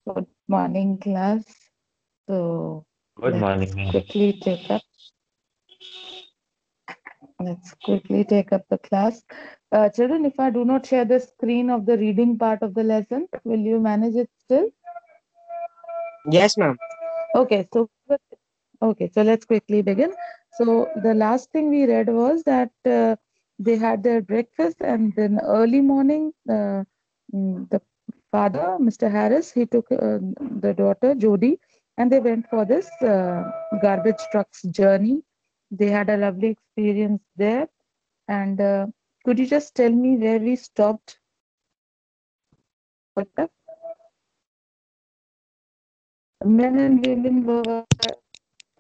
Good morning, class. So Good let's morning, ma'am. quickly take up. Let's quickly take up the class. Children, if I do not share the screen of the reading part of the lesson, will you manage it still? Yes, ma'am. Okay. So let's quickly begin. So the last thing we read was that they had their breakfast, and then early morning, the father, Mr. Harris, he took the daughter Jodie, and they went for this garbage trucks journey. They had a lovely experience there. And could you just tell me where we stopped for the men and women were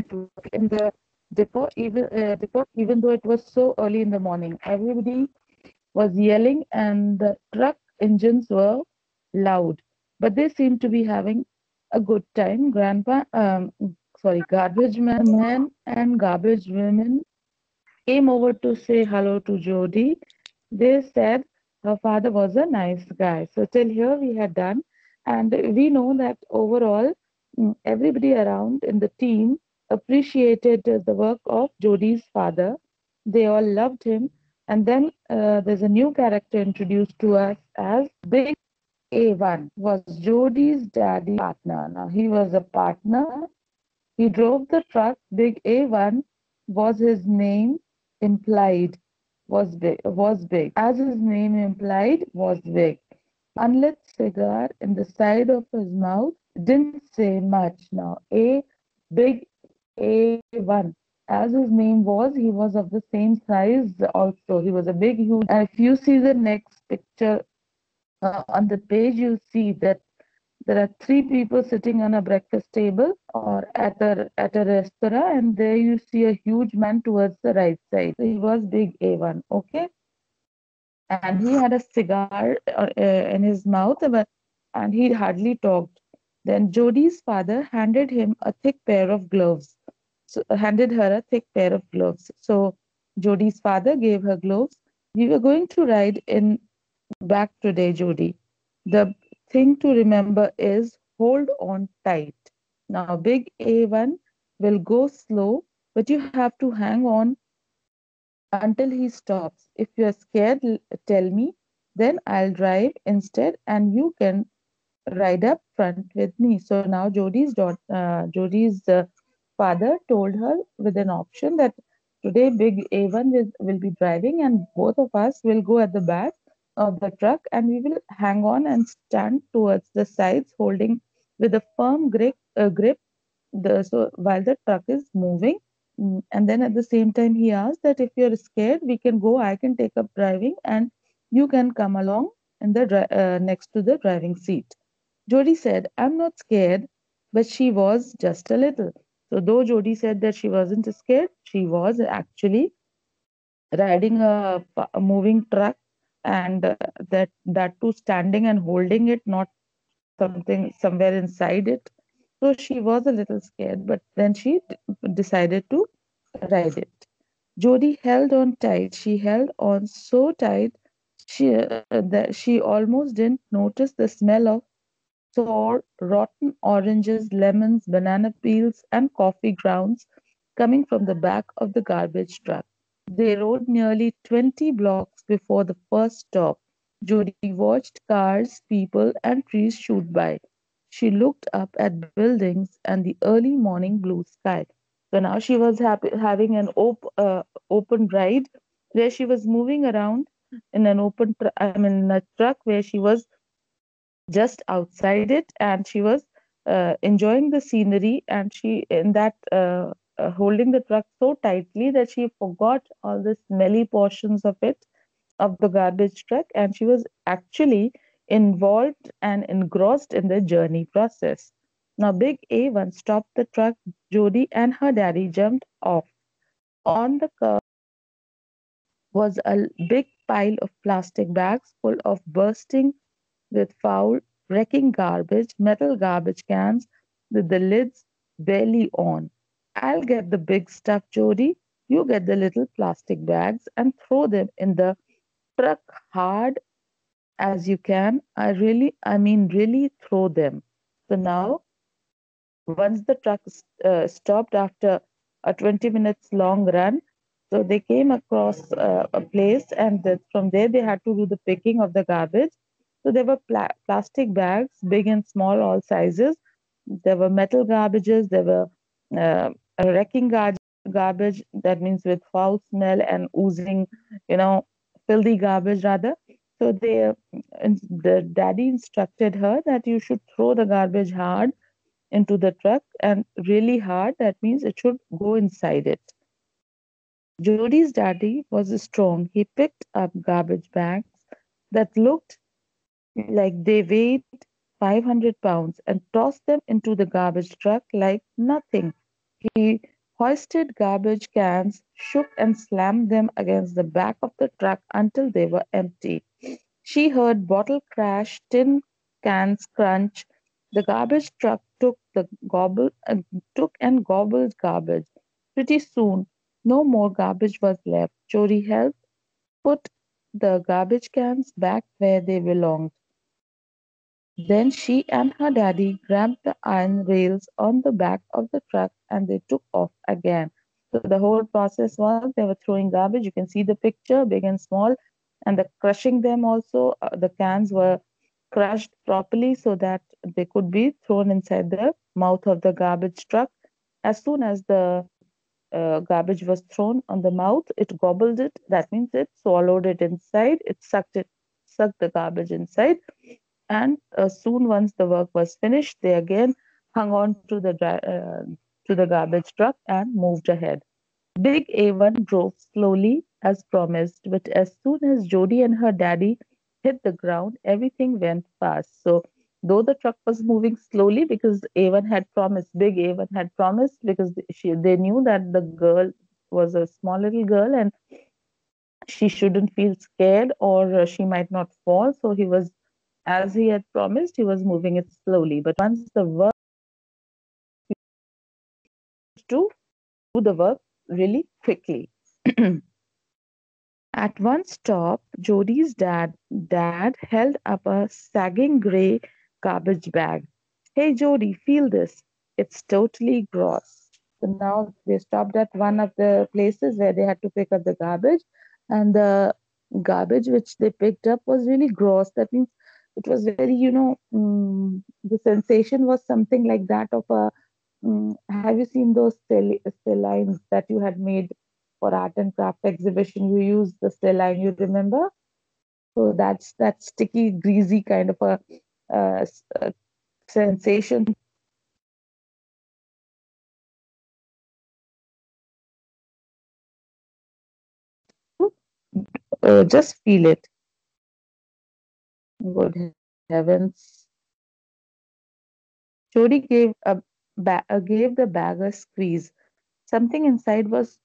to work in the depot, even though it was so early in the morning. Everybody was yelling, and the truck engines were loud, but they seemed to be having a good time. Garbage men and garbage women came over to say hello to Jody. They said her father was a nice guy. So till here we had done, and we know that overall, everybody around in the team appreciated the work of Jodie's father. They all loved him, and then there's a new character introduced to us as Big A1. Was Jodie's daddy partner. Now he was a partner. He drove the truck. Big A1 was his name implied, was big. As his name implied, was big. Unlit cigar in the side of his mouth didn't say much. Now, Big A1. As his name was, he was of the same size also. He was a big, huge. And if you see the next picture on the page, you'll see that there are three people sitting on a breakfast table or at a restaurant, and there you see a huge man towards the right side. So he was big A1, okay? And he had a cigar in his mouth, and he hardly talked. Then Jodie's father handed him a thick pair of gloves. So handed her a thick pair of gloves. So Jodie's father gave her gloves. We were going to ride in back today, Jodie. The thing to remember is hold on tight. Now, big A1 will go slow, but you have to hang on until he stops. If you're scared, tell me, then I'll drive instead and you can ride up front with me. So now Jodie's father told her with an option that today big A1 will be driving and both of us will go at the back of the truck and we will hang on and stand towards the sides holding with a firm grip so while the truck is moving. And then at the same time he asked that if you're scared we can go, I can take up driving and you can come along in the next to the driving seat. Jodie said, I'm not scared, but she was just a little. So, though Jodie said that she wasn't scared, she was actually riding a moving truck, and that too standing and holding it, not something somewhere inside it. So she was a little scared, but then she decided to ride it. Jodie held on tight. She held on so tight that she almost didn't notice the smell of sour, rotten oranges, lemons, banana peels, and coffee grounds coming from the back of the garbage truck. They rode nearly 20 blocks before the first stop. Judy watched cars, people, and trees shoot by. She looked up at buildings and the early morning blue sky. So now she was having an open ride where she was moving around in an a truck where she was just outside it and she was enjoying the scenery and she in that holding the truck so tightly that she forgot all the smelly portions of it of the garbage truck and she was actually involved and engrossed in the journey process. Now big A1 stopped the truck. Jody and her daddy jumped off. On the curb was a big pile of plastic bags full of bursting with foul, wrecking garbage, metal garbage cans with the lids barely on. I'll get the big stuff, Jody. You get the little plastic bags and throw them in the truck hard as you can. I mean, really throw them. So now, once the truck stopped after a 20 minutes long run, so they came across a place, and from there they had to do the picking of the garbage. So there were plastic bags, big and small, all sizes. There were metal garbages. There were wrecking garbage, that means with foul smell and oozing, you know, filthy garbage rather. So the daddy instructed her that you should throw the garbage hard into the truck, and really hard. That means it should go inside it. Jodie's daddy was strong. He picked up garbage bags that looked like they weighed 500 pounds and tossed them into the garbage truck like nothing. He hoisted garbage cans, shook and slammed them against the back of the truck until they were empty. She heard bottle crash, tin cans crunch. The garbage truck took and gobbled garbage. Pretty soon, no more garbage was left. Jody helped put the garbage cans back where they belonged. Then she and her daddy grabbed the iron rails on the back of the truck and they took off again. So the whole process was they were throwing garbage. You can see the picture, big and small, and the crushing them also. The cans were crushed properly so that they could be thrown inside the mouth of the garbage truck. As soon as the garbage was thrown on the mouth, it gobbled it. That means it swallowed it inside. It sucked the garbage inside, and soon, once the work was finished, they again hung on to the garbage truck and moved ahead. Big A1 drove slowly as promised, but as soon as Jody and her daddy hit the ground, everything went fast. So, though the truck was moving slowly because A1 had promised, Big A1 had promised, because they knew that the girl was a small little girl and she shouldn't feel scared, or she might not fall. So he was, as he had promised, he was moving it slowly. But once the work to do the work really quickly. At one stop, Jodie's dad held up a sagging gray garbage bag. Hey Jodie, feel this. It's totally gross. So now they stopped at one of the places where they had to pick up the garbage, and the garbage which they picked up was really gross. That means it was very, the sensation was something like that of a. Have you seen those still lines that you had made for art and craft exhibition? You used the still line, you remember? So that's that sticky, greasy kind of a sensation. Just feel it. Good heavens! Jody gave the bag a squeeze. Something inside was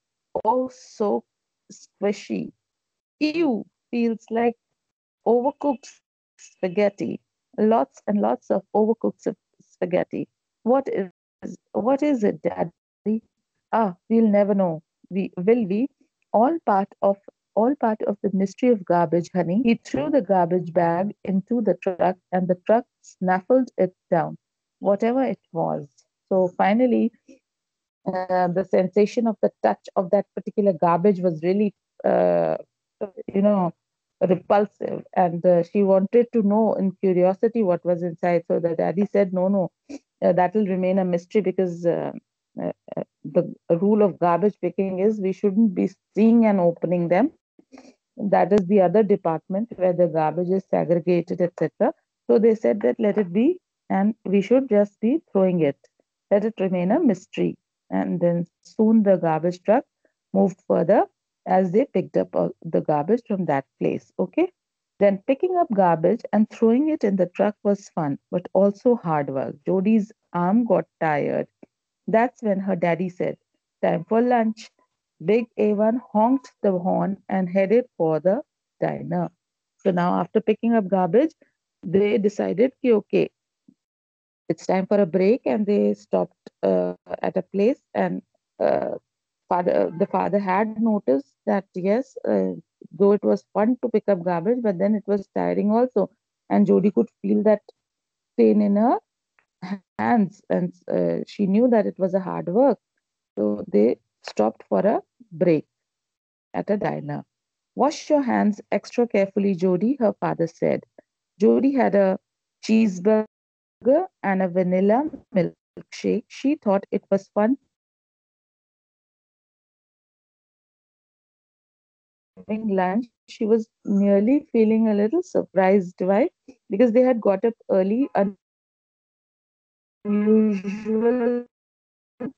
oh so squishy. Ew! Feels like overcooked spaghetti. Lots and lots of overcooked spaghetti. What is it, Daddy? Ah, we'll never know. Will we? All part of all part of the mystery of garbage, honey. He threw the garbage bag into the truck and the truck snaffled it down, whatever it was. So finally, the sensation of the touch of that particular garbage was really, uh, you know, repulsive. And she wanted to know in curiosity what was inside. So the daddy said, no, no, that will remain a mystery because the rule of garbage picking is we shouldn't be seeing and opening them. That is the other department where the garbage is segregated, etc. So they said that let it be, and we should just be throwing it. Let it remain a mystery. And then soon the garbage truck moved further as they picked up the garbage from that place. Okay. Then picking up garbage and throwing it in the truck was fun, but also hard work. Jodie's arm got tired. That's when her daddy said, time for lunch. Big A1 honked the horn and headed for the diner. So now, after picking up garbage, they decided, ki, okay, it's time for a break, and they stopped at a place. And the father had noticed that yes, though it was fun to pick up garbage, but then it was tiring also. And Jodie could feel that pain in her hands, and she knew that it was a hard work. So they stopped for a break at a diner. Wash your hands extra carefully, Jody, her father said. Jody had a cheeseburger and a vanilla milkshake. She thought it was fun to eat fast. After having lunch, she was nearly feeling a little surprised. Why? Because they had got up early, unusual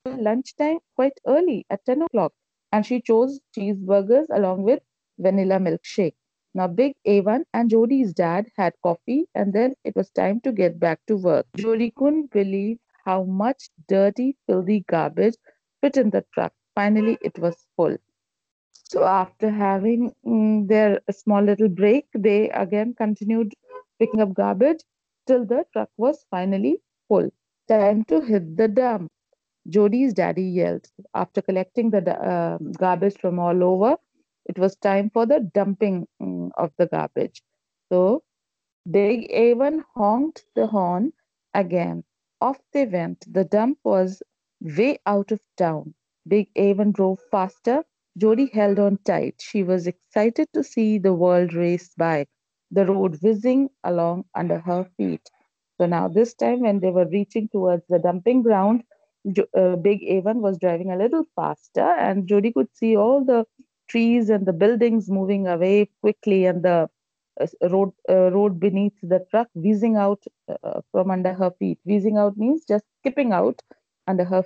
lunchtime, quite early at 10 o'clock. And she chose cheeseburgers along with vanilla milkshake. Now, Big A1 and Jody's dad had coffee, and then it was time to get back to work. Jody couldn't believe how much dirty, filthy garbage fit in the truck. Finally, it was full. So after having their small little break, they again continued picking up garbage till the truck was finally full. Time to hit the dump, Jody's daddy yelled. After collecting the garbage from all over, it was time for the dumping of the garbage. So Big Avon honked the horn again. Off they went. The dump was way out of town. Big Avon drove faster. Jody held on tight. She was excited to see the world race by, the road whizzing along under her feet. So now, this time, when they were reaching towards the dumping ground, Big Avon was driving a little faster, and Jody could see all the trees and the buildings moving away quickly, and the road beneath the truck whizzing out from under her feet. Whizzing out means just skipping out under her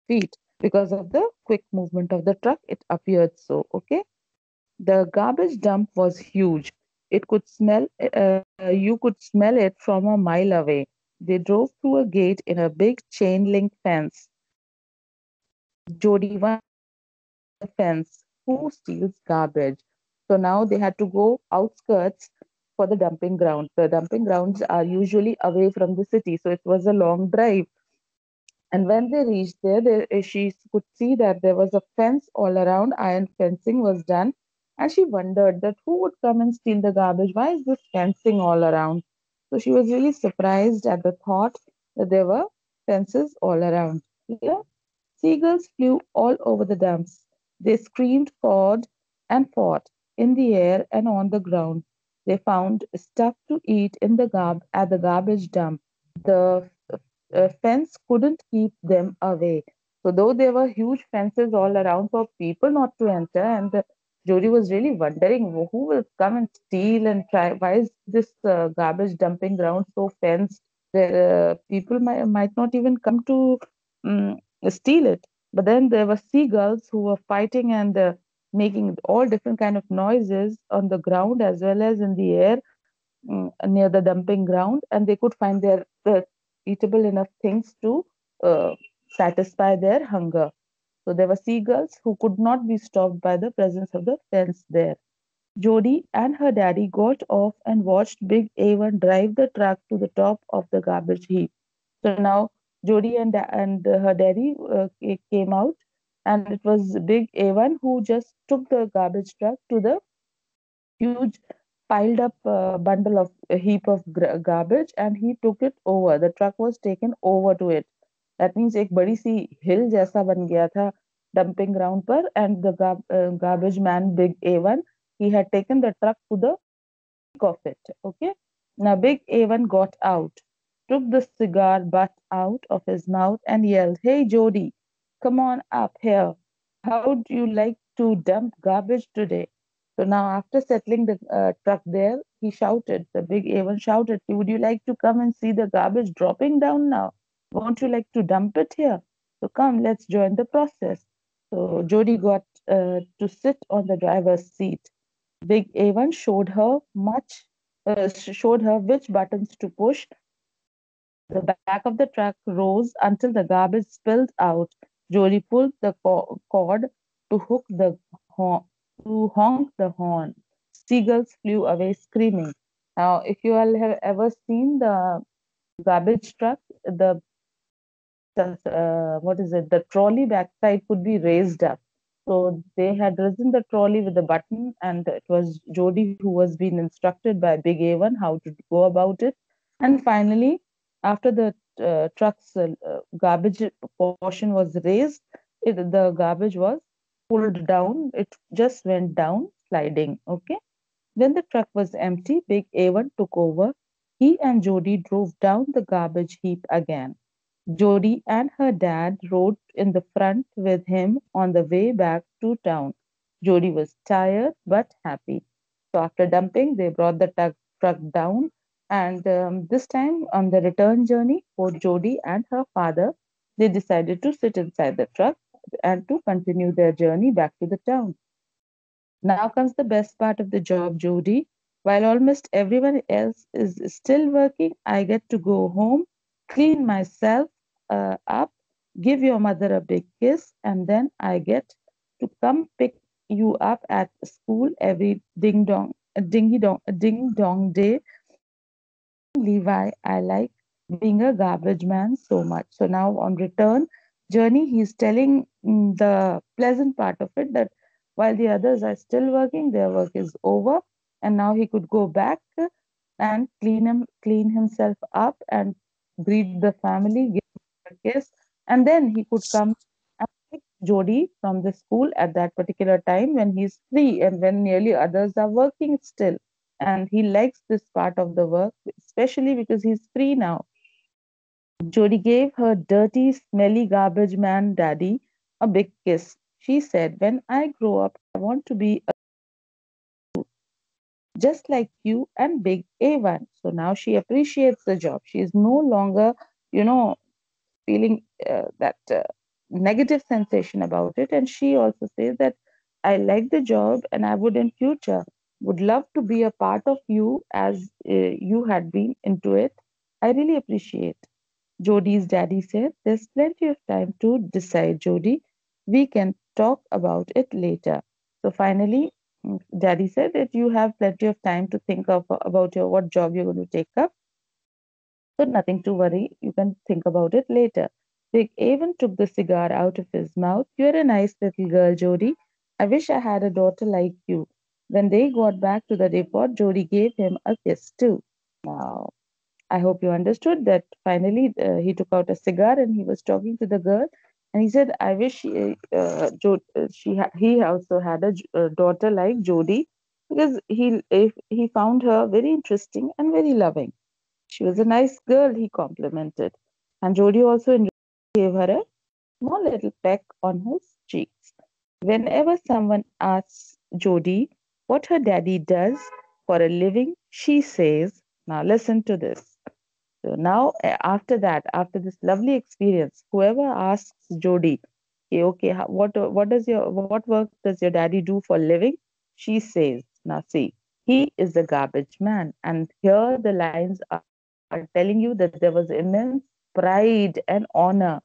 feet because of the quick movement of the truck. It appeared so. Okay, the garbage dump was huge. It could smell. You could smell it from a mile away. They drove through a gate in a big chain link fence. Jody wondered outside the fence, who steals garbage? So now they had to go outskirts for the dumping ground. The dumping grounds are usually away from the city, so it was a long drive. And when they reached there, she could see that there was a fence all around. Iron fencing was done, and she wondered that who would come and steal the garbage? Why is this fencing all around? So she was really surprised at the thought that there were fences all around. Here, seagulls flew all over the dumps. They screamed, cawed, and fought in the air and on the ground. They found stuff to eat in the at the garbage dump. The fence couldn't keep them away. So though there were huge fences all around for people not to enter, and Jody was really wondering who will come and steal and try. Why is this garbage dumping ground so fenced? People might not even come to um, steal it. But then there were seagulls who were fighting and making all different kind of noises on the ground as well as in the air near the dumping ground, and they could find their eatable enough things to uh, satisfy their hunger. So there were seagulls who could not be stopped by the presence of the fence there. Jody and her daddy got off and watched Big A1 drive the truck to the top of the garbage heap. So now Jody and her daddy came out, and it was Big A1 who just took the garbage truck to the huge piled up bundle of a heap of garbage, and he took it over. The truck was taken over to it. That means एक बड़ी सी hill जैसा बन गया था dumping ground पर, and the garbage man Big A1, he had taken the truck to the peak of it. Okay, now Big A1 got out, took the cigar butt out of his mouth, and yelled, "Hey Jody, come on up here. How do you like to dump garbage today?" So now, after settling the truck there, he shouted, the Big A1 shouted, "Would you like to come and see the garbage dropping down now? Won't you like to dump it here? So come, let's join the process." So Jody got to sit on the driver's seat. Big A1 showed her which buttons to push. The back of the truck rose until the garbage spilled out. Jolie pulled the cord to hook the horn, to honk the horn. Seagulls flew away screaming. Now, if you all have ever seen the garbage truck, the what is it? The trolley backside could be raised up. So they had risen the trolley with a button, and it was Jody who was being instructed by Big A1 how to go about it. And finally, after the truck's garbage portion was raised, the garbage was pulled down. It just went down, sliding. Okay. When the truck was empty, Big Avon took over. He and Jody drove down the garbage heap again. Jody and her dad rode in the front with him on the way back to town. Jody was tired but happy. So after dumping, they brought the truck down, and this time on the return journey, both Jody and her father, they decided to sit inside the truck and to continue their journey back to the town. Now comes the best part of the job, Jody. While almost everyone else is still working, I get to go home, clean myself up, give your mother a big kiss, and then I get to come pick you up at school every ding dong day. Levi, I like being a garbage man so much. So now on return journey, he's telling the pleasant part of it, that while the others are still working, their work is over, and now he could go back and clean himself up and greet the family, give a kiss, and then he could come and pick Jody from the school at that particular time when he's free and when nearly others are working still. And he likes this part of the work, especially because he's free now. Jody gave her dirty, smelly garbage man daddy a big kiss. She said, "When I grow up, I want to be just like you and Big A1." So now she appreciates the job. She is no longer, you know, feeling that negative sensation about it. And she also says that I like the job and I would in future would love to be a part of you as you had been into it. I really appreciate. Jodie's daddy said, "There's plenty of time to decide, Jodie. We can talk about it later." So finally, daddy said that you have plenty of time to think of about your what job you're going to take up. So nothing to worry, you can think about it later. Big even took the cigar out of his mouth. "You're a nice little girl, Jody. I wish I had a daughter like you." When they got back to the depot, Jody gave him a kiss too. Now, I hope you understood that finally he took out a cigar and he was talking to the girl, and he said, "I wish he also had a daughter like Jody, because he found her very interesting and very loving. She was a nice girl," he complimented. And Jody also gave her a small little peck on his cheeks. Whenever someone asks Jody what her daddy does for a living, she says, now listen to this. So now, after that, after this lovely experience, whoever asks Jody, "Okay, okay, what work does your daddy do for living?" She says, "Now see, he is a garbage man." And here the lines are telling you that there was immense pride and honor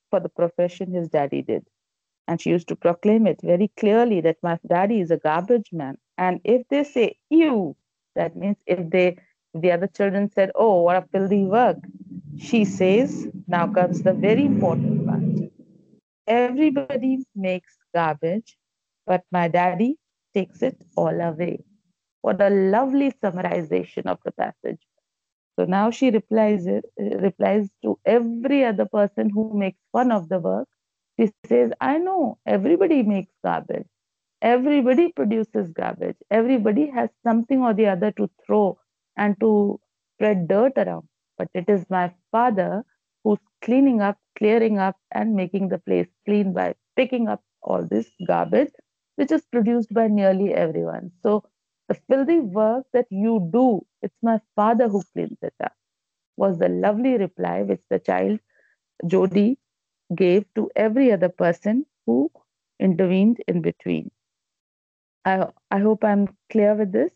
for the profession his daddy did. And she used to proclaim it very clearly that my daddy is a garbage man. And if they say "ew," that means if the other children said, "Oh, what a filthy work," she says, now comes the very important part. "Everybody makes garbage, but my daddy takes it all away." What a lovely summarization of the passage. So now she replies to every other person who makes fun of the work. She says, "I know everybody makes garbage. Everybody produces garbage. Everybody has something or the other to throw and to spread dirt around. But it is my father who's cleaning up, clearing up, and making the place clean by picking up all this garbage, which is produced by nearly everyone. So the filthy work that you do, it's my father who cleans it up," was the lovely reply which the child Jody gave to every other person who intervened in between. I hope I'm clear with this.